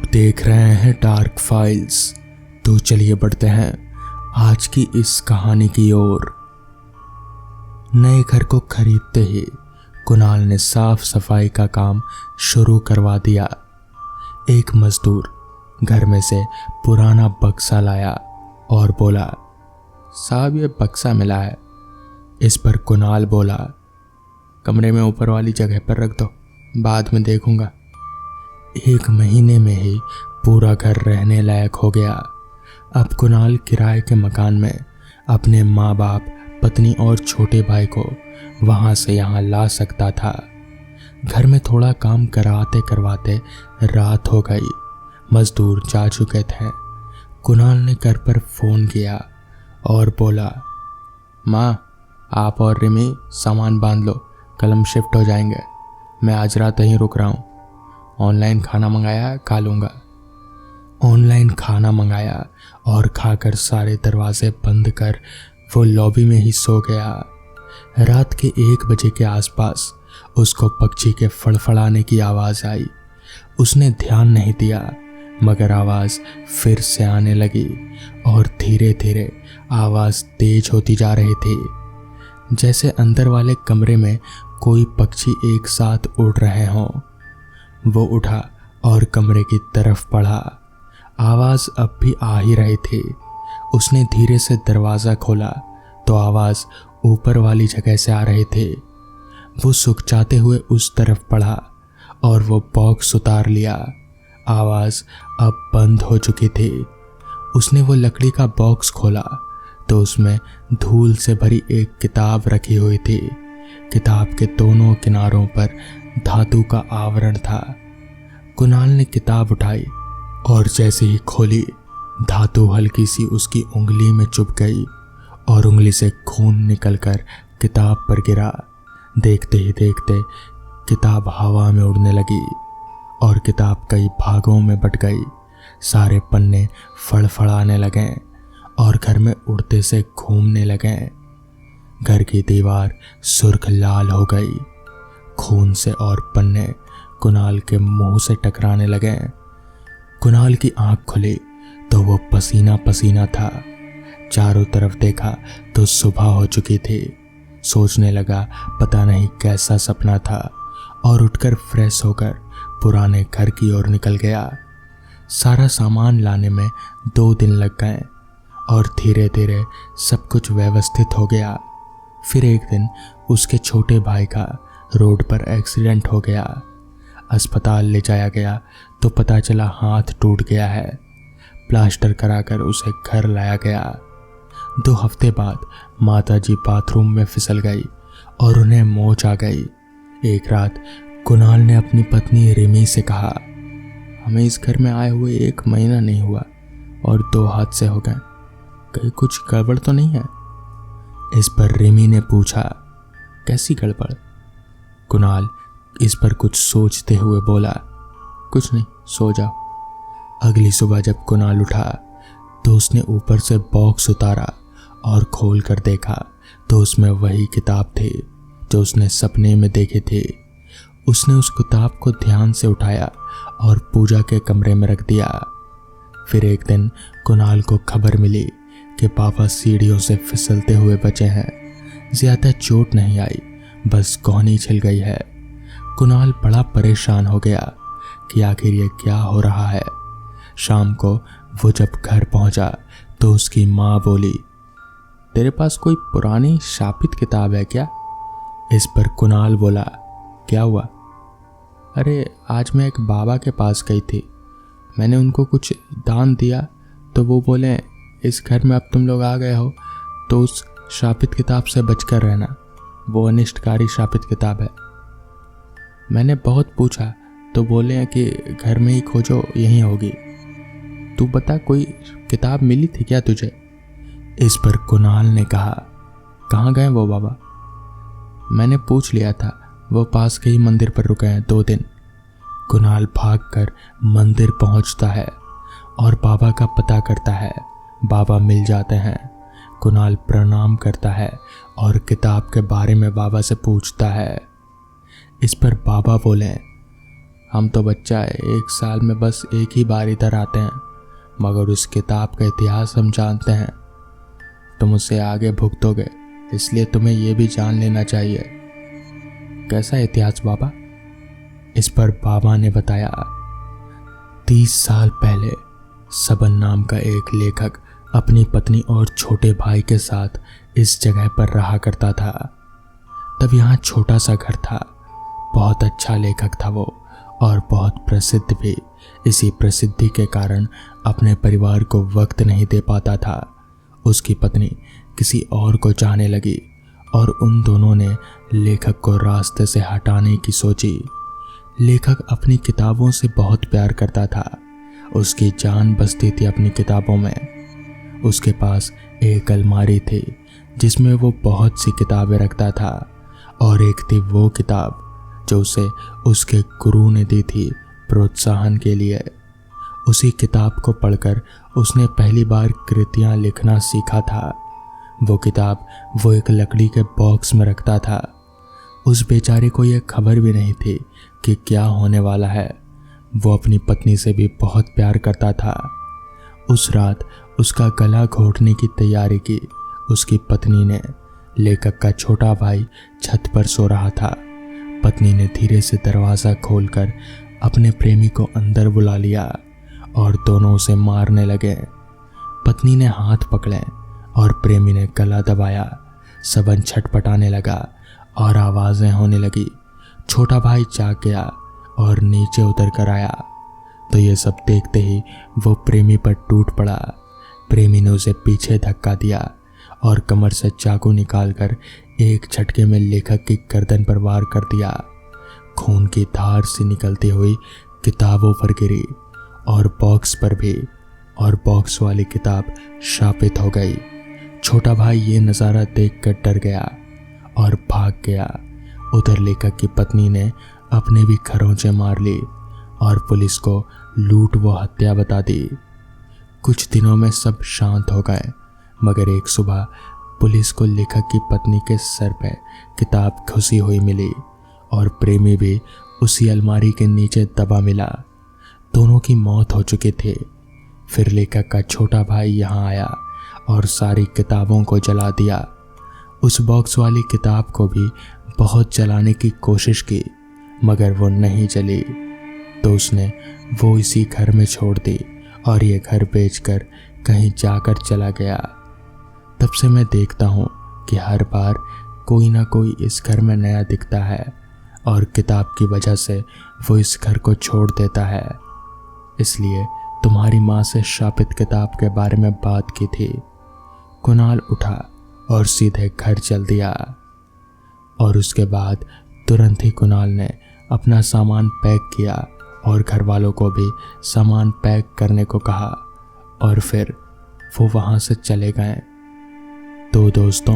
देख रहे हैं डार्क फाइल्स। तो चलिए बढ़ते हैं आज की इस कहानी की ओर। नए घर को खरीदते ही कुणाल ने साफ सफाई का काम शुरू करवा दिया। एक मजदूर घर में से पुराना बक्सा लाया और बोला, साहब ये बक्सा मिला है। इस पर कुणाल बोला, कमरे में ऊपर वाली जगह पर रख दो, बाद में देखूंगा। 1 महीने में ही पूरा घर रहने लायक हो गया। अब कुणाल किराए के मकान में अपने माँ बाप, पत्नी और छोटे भाई को वहाँ से यहाँ ला सकता था। घर में थोड़ा काम कराते करवाते रात हो गई। मजदूर जा चुके थे। कुणाल ने घर पर फ़ोन किया और बोला, माँ आप और रिमी सामान बांध लो, कल हम शिफ्ट हो जाएंगे। मैं आज रात यहीं रुक रहा हूँ। ऑनलाइन खाना मंगाया है, खा लूँगा। ऑनलाइन खाना मंगाया और खाकर सारे दरवाजे बंद कर वो लॉबी में ही सो गया। रात के 1 बजे के आसपास उसको पक्षी के फड़फड़ाने की आवाज़ आई। उसने ध्यान नहीं दिया, मगर आवाज़ फिर से आने लगी और धीरे धीरे आवाज़ तेज होती जा रही थी, जैसे अंदर वाले कमरे में कोई पक्षी एक साथ उड़ रहे हों। वो उठा और कमरे की तरफ बढ़ा। आवाज़ अब भी आ ही रही थी। उसने धीरे से दरवाज़ा खोला तो आवाज़ ऊपर वाली जगह से आ रही थी। वो सुकचाते हुए उस तरफ बढ़ा और वो बॉक्स उतार लिया। आवाज़ अब बंद हो चुकी थी। उसने वो लकड़ी का बॉक्स खोला तो उसमें धूल से भरी एक किताब रखी हुई थी। किताब के दोनों किनारों पर धातु का आवरण था। कुणाल ने किताब उठाई और जैसे ही खोली, धातु हल्की सी उसकी उंगली में चुभ गई और उंगली से खून निकलकर किताब पर गिरा। देखते ही देखते किताब हवा में उड़ने लगी और किताब कई भागों में बट गई। सारे पन्ने फड़फड़ाने लगे और घर में उड़ते से घूमने लगे। घर की दीवार सुर्ख लाल हो गई खून से और पन्ने कुणाल के मुंह से टकराने लगे। कुणाल की आंख खुली तो वो पसीना पसीना था। चारों तरफ देखा तो सुबह हो चुकी थी। सोचने लगा पता नहीं कैसा सपना था और उठकर फ्रेश होकर पुराने घर की ओर निकल गया। सारा सामान लाने में 2 दिन लग गए और धीरे धीरे सब कुछ व्यवस्थित हो गया। फिर एक दिन उसके छोटे भाई का रोड पर एक्सीडेंट हो गया। अस्पताल ले जाया गया तो पता चला हाथ टूट गया है। प्लास्टर कराकर उसे घर लाया गया। 2 हफ्ते बाद माताजी बाथरूम में फिसल गई और उन्हें मोच आ गई। एक रात कुणाल ने अपनी पत्नी रिमी से कहा, हमें इस घर में आए हुए 1 महीना नहीं हुआ और 2 हादसे हो गए, कहीं कुछ गड़बड़ तो नहीं है? इस पर रिमी ने पूछा, कैसी गड़बड़? कुणाल इस पर कुछ सोचते हुए बोला, कुछ नहीं, सो जाओ। अगली सुबह जब कुणाल उठा तो उसने ऊपर से बॉक्स उतारा और खोल कर देखा तो उसमें वही किताब थी जो उसने सपने में देखी थी। उसने उस किताब को ध्यान से उठाया और पूजा के कमरे में रख दिया। फिर एक दिन कुणाल को खबर मिली कि पापा सीढ़ियों से फिसलते हुए बचे हैं। ज़्यादा चोट नहीं आई, बस कौहनी छिल गई है। कुणाल बड़ा परेशान हो गया कि आखिर ये क्या हो रहा है। शाम को वो जब घर पहुंचा तो उसकी माँ बोली, तेरे पास कोई पुरानी शापित किताब है क्या? इस पर कुणाल बोला, क्या हुआ? अरे आज मैं एक बाबा के पास गई थी, मैंने उनको कुछ दान दिया तो वो बोले, इस घर में अब तुम लोग आ गए हो तो उस शापित किताब से बचकर रहना, वो अनिष्टकारी शापित किताब है। मैंने बहुत पूछा तो बोले हैं कि घर में ही खोजो, यहीं होगी। तू बता, कोई किताब मिली थी क्या तुझे? इस पर कुणाल ने कहा, कहाँ गए वो बाबा? मैंने पूछ लिया था, वो पास के ही मंदिर पर रुके हैं 2 दिन। कुणाल भागकर मंदिर पहुंचता है और बाबा का पता करता है। बाबा मिल जाते हैं। कुणाल प्रणाम करता है और किताब के बारे में बाबा से पूछता है। इस पर बाबा बोले, हम तो बच्चा है, 1 साल में बस एक ही बार इधर आते हैं, मगर उस किताब का इतिहास हम जानते हैं। तुम उसे आगे भुगतोगे, इसलिए तुम्हें यह भी जान लेना चाहिए। कैसा इतिहास बाबा? इस पर बाबा ने बताया, 30 साल पहले सबन नाम का एक लेखक अपनी पत्नी और छोटे भाई के साथ इस जगह पर रहा करता था। तब यहाँ छोटा सा घर था। बहुत अच्छा लेखक था वो, और बहुत प्रसिद्ध भी। इसी प्रसिद्धि के कारण अपने परिवार को वक्त नहीं दे पाता था। उसकी पत्नी किसी और को चाहने लगी और उन दोनों ने लेखक को रास्ते से हटाने की सोची। लेखक अपनी किताबों से बहुत प्यार करता था। उसकी जान बसती थी अपनी किताबों में। उसके पास एक अलमारी थी जिसमें वो बहुत सी किताबें रखता था, और एक थी वो किताब जो उसे उसके गुरु ने दी थी प्रोत्साहन के लिए। उसी किताब को पढ़कर उसने पहली बार कृतियाँ लिखना सीखा था। वो किताब वो एक लकड़ी के बॉक्स में रखता था। उस बेचारे को यह खबर भी नहीं थी कि क्या होने वाला है। वो अपनी पत्नी से भी बहुत प्यार करता था। उस रात उसका गला घोटने की तैयारी की। उसकी पत्नी ने। लेखक का छोटा भाई छत पर सो रहा था। पत्नी ने धीरे से दरवाज़ा खोलकर अपने प्रेमी को अंदर बुला लिया और दोनों उसे मारने लगे। पत्नी ने हाथ पकड़े और प्रेमी ने गला दबाया। सबन छटपटाने लगा और आवाज़ें होने लगी। छोटा भाई जाग गया और नीचे उतर कर आया तो ये सब देखते ही वो प्रेमी पर टूट पड़ा। प्रेमी ने उसे पीछे धक्का दिया और कमर से चाकू निकालकर एक झटके में लेखक की गर्दन पर वार कर दिया। खून की धार से निकलती हुई किताबों पर गिरी और बॉक्स पर भी, और बॉक्स वाली किताब शापित हो गई। छोटा भाई ये नज़ारा देखकर डर गया और भाग गया। उधर लेखक की पत्नी ने अपने भी खरोंचे मार ली और पुलिस को लूट व हत्या बता दी। कुछ दिनों में सब शांत हो गए, मगर एक सुबह पुलिस को लेखक की पत्नी के सर पे किताब घुसी हुई मिली और प्रेमी भी उसी अलमारी के नीचे दबा मिला। दोनों की मौत हो चुकी थी। फिर लेखक का छोटा भाई यहाँ आया और सारी किताबों को जला दिया। उस बॉक्स वाली किताब को भी बहुत जलाने की कोशिश की, मगर वो नहीं जली। तो उसने वो इसी घर में छोड़ दी और ये घर बेचकर कहीं जाकर चला गया। तब से मैं देखता हूँ कि हर बार कोई ना कोई इस घर में नया दिखता है और किताब की वजह से वो इस घर को छोड़ देता है। इसलिए तुम्हारी माँ से शापित किताब के बारे में बात की थी। कुणाल उठा और सीधे घर चल दिया। और उसके बाद तुरंत ही कुणाल ने अपना सामान पैक किया और घर वालों को भी सामान पैक करने को कहा और फिर वो वहाँ से चले गए। तो दोस्तों,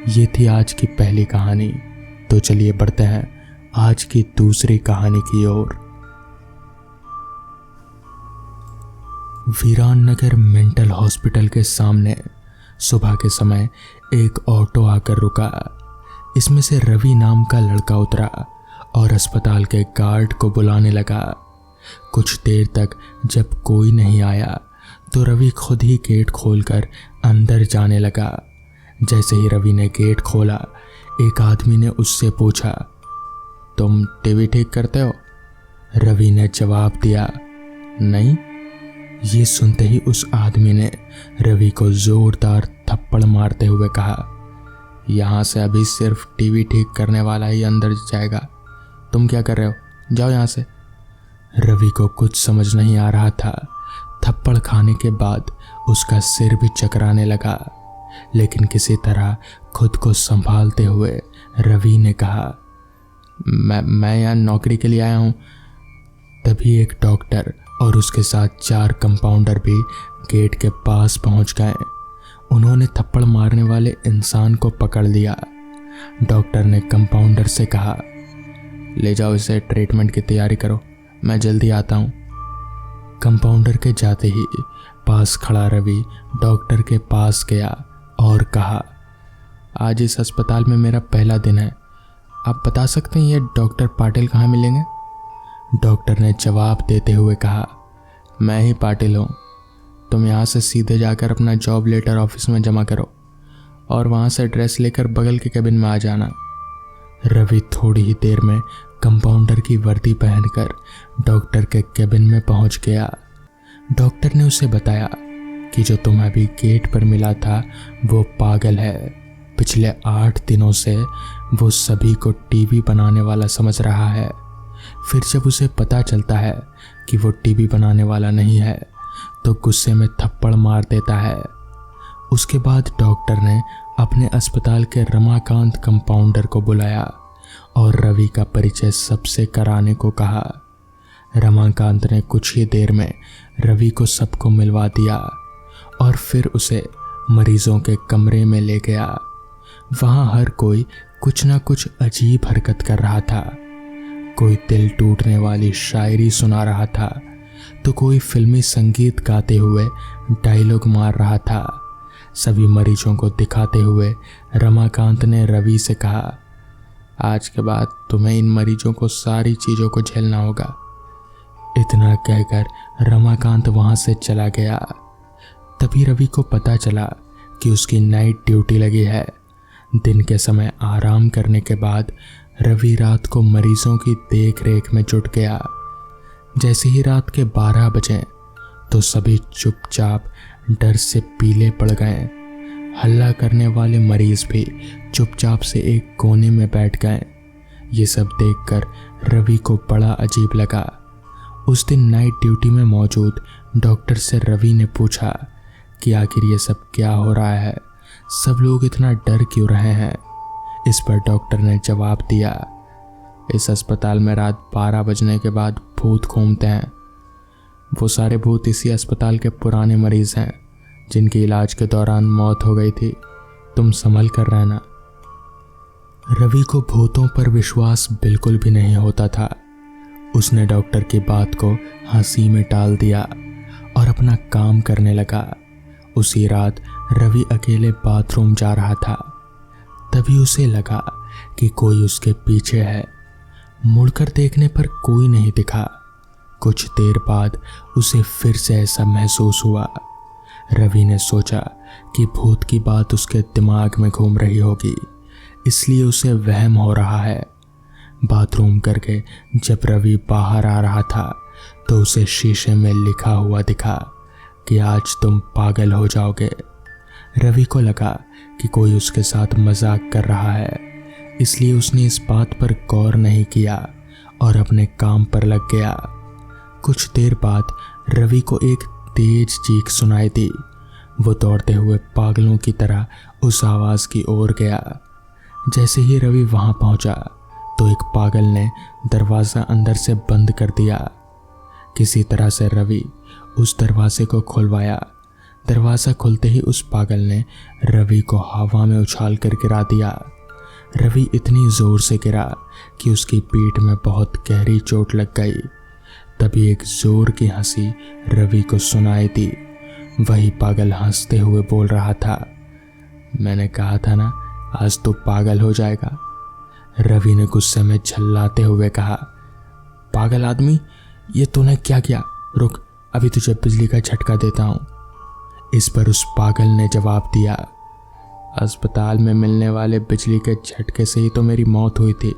ये थी आज की पहली कहानी। तो चलिए बढ़ते हैं आज की दूसरी कहानी की ओर। वीरान नगर मेंटल हॉस्पिटल के सामने सुबह के समय एक ऑटो आकर रुका। इसमें से रवि नाम का लड़का उतरा और अस्पताल के गार्ड को बुलाने लगा। कुछ देर तक जब कोई नहीं आया तो रवि खुद ही गेट खोलकर अंदर जाने लगा। जैसे ही रवि ने गेट खोला, एक आदमी ने उससे पूछा, तुम टीवी ठीक करते हो? रवि ने जवाब दिया, नहीं। ये सुनते ही उस आदमी ने रवि को जोरदार थप्पड़ मारते हुए कहा, यहाँ से अभी सिर्फ टीवी ठीक करने वाला ही अंदर जाएगा। तुम क्या कर रहे हो? जाओ यहाँ से। रवि को कुछ समझ नहीं आ रहा था। थप्पड़ खाने के बाद उसका सिर भी चकराने लगा, लेकिन किसी तरह खुद को संभालते हुए रवि ने कहा, मैं यहाँ नौकरी के लिए आया हूँ। तभी एक डॉक्टर और उसके साथ 4 कंपाउंडर भी गेट के पास पहुँच गए। उन्होंने थप्पड़ मारने वाले इंसान को पकड़ लिया। डॉक्टर ने कंपाउंडर से कहा, ले जाओ इसे, ट्रीटमेंट की तैयारी करो, मैं जल्दी आता हूँ। कंपाउंडर के जाते ही पास खड़ा रवि डॉक्टर के पास गया और कहा, आज इस अस्पताल में मेरा पहला दिन है। आप बता सकते हैं ये डॉक्टर पाटिल कहाँ मिलेंगे? डॉक्टर ने जवाब देते हुए कहा, मैं ही पाटिल हूँ। तुम यहाँ से सीधे जाकर अपना जॉब लेटर ऑफिस में जमा करो और वहाँ से ड्रेस लेकर बगल के केबिन में आ जाना। रवि थोड़ी ही देर में कंपाउंडर की वर्दी पहनकर डॉक्टर के केबिन में पहुँच गया। डॉक्टर ने उसे बताया कि जो तुम्हें अभी गेट पर मिला था वो पागल है। पिछले 8 दिनों से वो सभी को टीवी बनाने वाला समझ रहा है। फिर जब उसे पता चलता है कि वो टीवी बनाने वाला नहीं है तो गुस्से में थप्पड़ मार देता है। उसके बाद डॉक्टर ने अपने अस्पताल के रमाकांत कंपाउंडर को बुलाया और रवि का परिचय सबसे कराने को कहा। रमाकांत ने कुछ ही देर में रवि को सबको मिलवा दिया और फिर उसे मरीजों के कमरे में ले गया। वहाँ हर कोई कुछ ना कुछ अजीब हरकत कर रहा था। कोई दिल टूटने वाली शायरी सुना रहा था तो कोई फिल्मी संगीत गाते हुए डायलॉग मार रहा था। सभी मरीजों को दिखाते हुए रमाकांत ने रवि से कहा, आज के बाद तुम्हें इन मरीजों को सारी चीज़ों को झेलना होगा। इतना कहकर रमाकांत वहाँ से चला गया। तभी रवि को पता चला कि उसकी नाइट ड्यूटी लगी है। दिन के समय आराम करने के बाद रवि रात को मरीजों की देख रेख में जुट गया। जैसे ही रात के 12 बजे तो सभी चुपचाप डर से पीले पड़ गए। हल्ला करने वाले मरीज भी चुपचाप से एक कोने में बैठ गए। ये सब देखकर रवि को बड़ा अजीब लगा। उस दिन नाइट ड्यूटी में मौजूद डॉक्टर से रवि ने पूछा कि आखिर ये सब क्या हो रहा है, सब लोग इतना डर क्यों रहे हैं। इस पर डॉक्टर ने जवाब दिया, इस अस्पताल में रात 12 बजने के बाद भूत घूमते हैं। वो सारे भूत इसी अस्पताल के पुराने मरीज हैं जिनकी इलाज के दौरान मौत हो गई थी। तुम संभल कर रहना। रवि को भूतों पर विश्वास बिल्कुल भी नहीं होता था। उसने डॉक्टर की बात को हंसी में टाल दिया और अपना काम करने लगा। उसी रात रवि अकेले बाथरूम जा रहा था। तभी उसे लगा कि कोई उसके पीछे है। मुड़कर देखने पर कोई नहीं दिखा। कुछ देर बाद उसे फिर से ऐसा महसूस हुआ। रवि ने सोचा कि भूत की बात उसके दिमाग में घूम रही होगी, इसलिए उसे वहम हो रहा है। बाथरूम करके जब रवि बाहर आ रहा था तो उसे शीशे में लिखा हुआ दिखा कि आज तुम पागल हो जाओगे। रवि को लगा कि कोई उसके साथ मजाक कर रहा है, इसलिए उसने इस बात पर गौर नहीं किया और अपने काम पर लग गया। कुछ देर बाद रवि को एक तेज चीख सुनाई दी। वो दौड़ते हुए पागलों की तरह उस आवाज़ की ओर गया। जैसे ही रवि वहां पहुंचा तो एक पागल ने दरवाज़ा अंदर से बंद कर दिया। किसी तरह से रवि उस दरवाजे को खुलवाया। दरवाज़ा खुलते ही उस पागल ने रवि को हवा में उछाल कर गिरा दिया। रवि इतनी ज़ोर से गिरा कि उसकी पीठ में बहुत गहरी चोट लग गई। तभी एक जोर की हंसी रवि को सुनाई दी। वही पागल हंसते हुए बोल रहा था, मैंने कहा था ना, आज तो पागल हो जाएगा। रवि ने गुस्से में झल्लाते हुए कहा, पागल आदमी, ये तूने क्या किया? रुक, अभी तुझे बिजली का झटका देता हूँ। इस पर उस पागल ने जवाब दिया, अस्पताल में मिलने वाले बिजली के झटके से ही तो मेरी मौत हुई थी।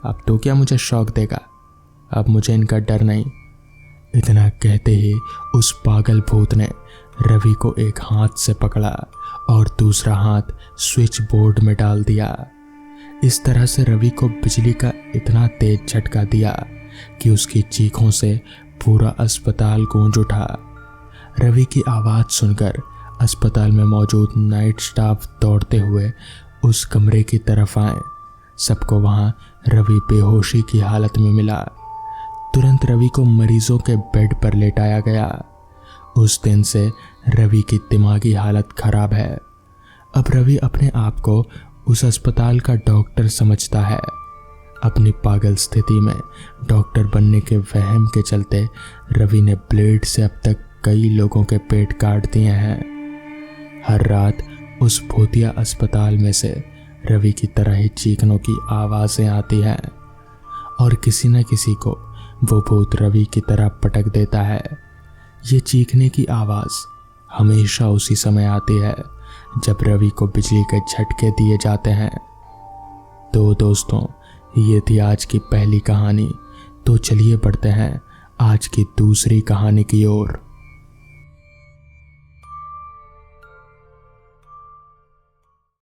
अब तो क्या मुझे शौक देगा? अब मुझे इनका डर नहीं। इतना कहते ही उस पागल भूत ने रवि को एक हाथ से पकड़ा और दूसरा हाथ स्विच बोर्ड में डाल दिया। इस तरह से रवि को बिजली का इतना तेज झटका दिया कि उसकी चीखों से पूरा अस्पताल गूंज उठा। रवि की आवाज़ सुनकर अस्पताल में मौजूद नाइट स्टाफ दौड़ते हुए उस कमरे की तरफ आए। सबको वहाँ रवि बेहोशी की हालत में मिला। तुरंत रवि को मरीजों के बेड पर लेटाया गया। उस दिन से रवि की दिमागी हालत खराब है। अब रवि अपने आप को उस अस्पताल का डॉक्टर समझता है। अपनी पागल स्थिति में डॉक्टर बनने के वहम के चलते रवि ने ब्लेड से अब तक कई लोगों के पेट काट दिए हैं। हर रात उस भूतिया अस्पताल में से रवि की तरह ही चीखनों की आवाज़ें आती हैं और किसी न किसी को वो भूत रवि की तरह पटक देता है। ये चीखने की आवाज़ हमेशा उसी समय आती है जब रवि को बिजली के झटके दिए जाते हैं। तो दोस्तों, ये थी आज की पहली कहानी। तो चलिए बढ़ते हैं आज की दूसरी कहानी की ओर।